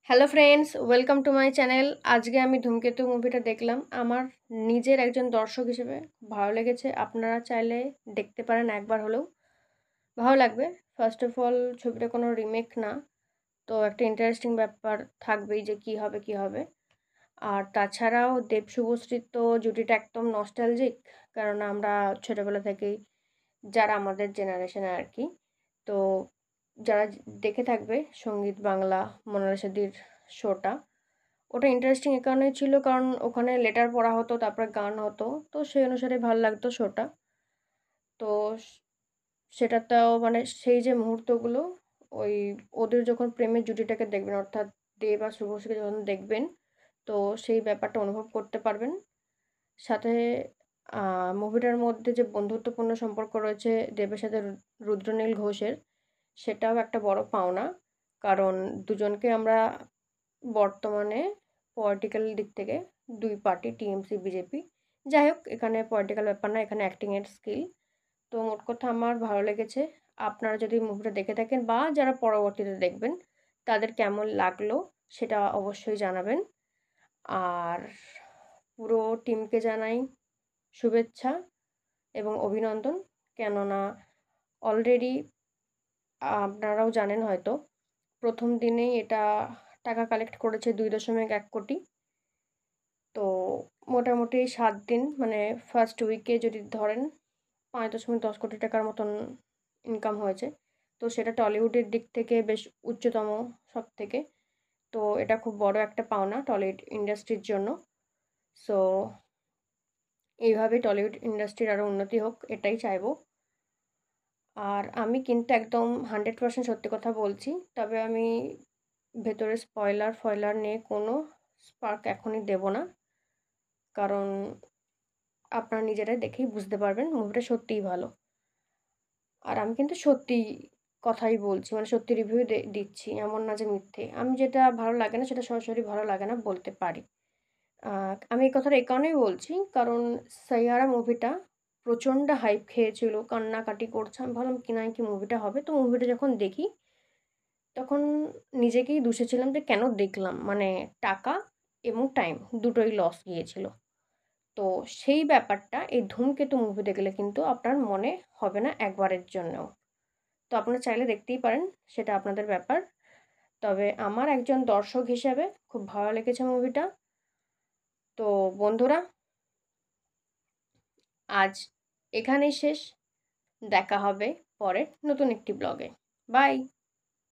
Hello friends, welcome to my channel. আজকে আমি ধূমকেতু মুভিটা দেখলাম। আমার নিজের একজন দর্শক হিসেবে ভালো লেগেছে। আপনারা চাইলে দেখতে পারেন, একবার হলেও ভালো লাগবে। ফার্স্ট অফ অল, ছবিটা কোনো রিমেক না, তো একটা ইন্টারেস্টিং ব্যাপার থাকবেই যে কী হবে। আর তাছাড়াও দেব শুভশ্রীর তো জুটিটা একদম নস্টালজিক, কারণ আমরা ছোটোবেলা থেকেই, যারা আমাদের জেনারেশনে আর কি, তো যারা দেখে থাকবে সঙ্গীত বাংলা মোনালিসাদির শোটা, ওটা ইন্টারেস্টিং এ কারণেই ছিল কারণ ওখানে লেটার পড়া হতো, তারপরে গান হতো। তো সেই অনুসারে ভাল লাগতো শোটা। তো সেটাতেও মানে সেই যে মুহূর্তগুলো, ওই ওদের যখন প্রেমের জুটিটাকে দেখবেন, অর্থাৎ দেব আর শুভশ্রীকে যখন দেখবেন, তো সেই ব্যাপারটা অনুভব করতে পারবেন। সাথে মুভিটার মধ্যে যে বন্ধুত্বপূর্ণ সম্পর্ক রয়েছে দেবের সাথে রুদ্রনীল ঘোষের, সেটাও একটা বড় পাওনা। কারণ দুজনকে আমরা বর্তমানে পলিটিক্যাল দিক থেকে ২ পার্টি, টিএমসি, বিজেপি। যাই হোক, এখানে পলিটিক্যাল ব্যাপার না, এখানে অ্যাক্টিং এর স্কিল। তো মোট কথা আমার ভালো লেগেছে। আপনারা যদি মুভিটা দেখে থাকেন বা যারা পরবর্তীতে দেখবেন, তাদের কেমন লাগলো সেটা অবশ্যই জানাবেন। আর পুরো টিমকে জানাই শুভেচ্ছা এবং অভিনন্দন। কেননা অলরেডি আপনারাও জানেন হয়তো, ১ম দিনেই এটা টাকা কালেক্ট করেছে ২.১ কোটি। তো মোটামুটি ৭ দিন, মানে ফার্স্ট উইকে যদি ধরেন ৫.১০ কোটি টাকার মতন ইনকাম হয়েছে। তো সেটা টলিউডের দিক থেকে বেশ উচ্চতম সবথেকে। তো এটা খুব বড় একটা পাওনা টলিউড ইন্ডাস্ট্রির জন্য। সো এইভাবে টলিউড ইন্ডাস্ট্রির আরও উন্নতি হোক, এটাই চাইবো। আর আমি কিন্তু একদম 100% সত্যি কথা বলছি। তবে আমি ভেতরে স্পয়লার-ফয়লার নিয়ে কোনো স্পার্ক এখনই দেব না। কারণ আপনারা নিজেরাই দেখেই বুঝতে পারবেন মুভিটা সত্যিই ভালো। আর আমি কিন্তু সত্যি কথাই বলছি, মানে সত্যি রিভিউ দিচ্ছি। এমন না যে মিথ্যে। আমি যেটা ভালো লাগে না সেটা সরাসরি ভালো লাগে না বলতে পারি। আ আমি এই কথাটা এই কারণেই বলছি, কারণ 'সাইয়ারা' মুভিটা প্রচণ্ড হাইপ খেয়েছিল, কান্নাকাটি করছে। আমি ভাবলাম কি না কি মুভিটা হবে। তো মুভিটা যখন দেখি, তখন নিজেকেই দুষেছিলাম যে কেন দেখলাম? মানে টাকা এবং টাইম দুটোই লস গিয়েছিল। তো সেই ব্যাপারটা এই 'ধূমকেতু' মুভি দেখলে কিন্তু আপনার মনে হবে না একবারের জন্যও। তো আপনারা চাইলে দেখতেই পারেন, সেটা আপনাদের ব্যাপার। তবে আমার একজন দর্শক হিসেবে খুব ভালো লেগেছে মুভিটা। তো বন্ধুরা, আজ এখানেই শেষ। দেখা হবে পরে নতুন একটি ব্লগে। বাই।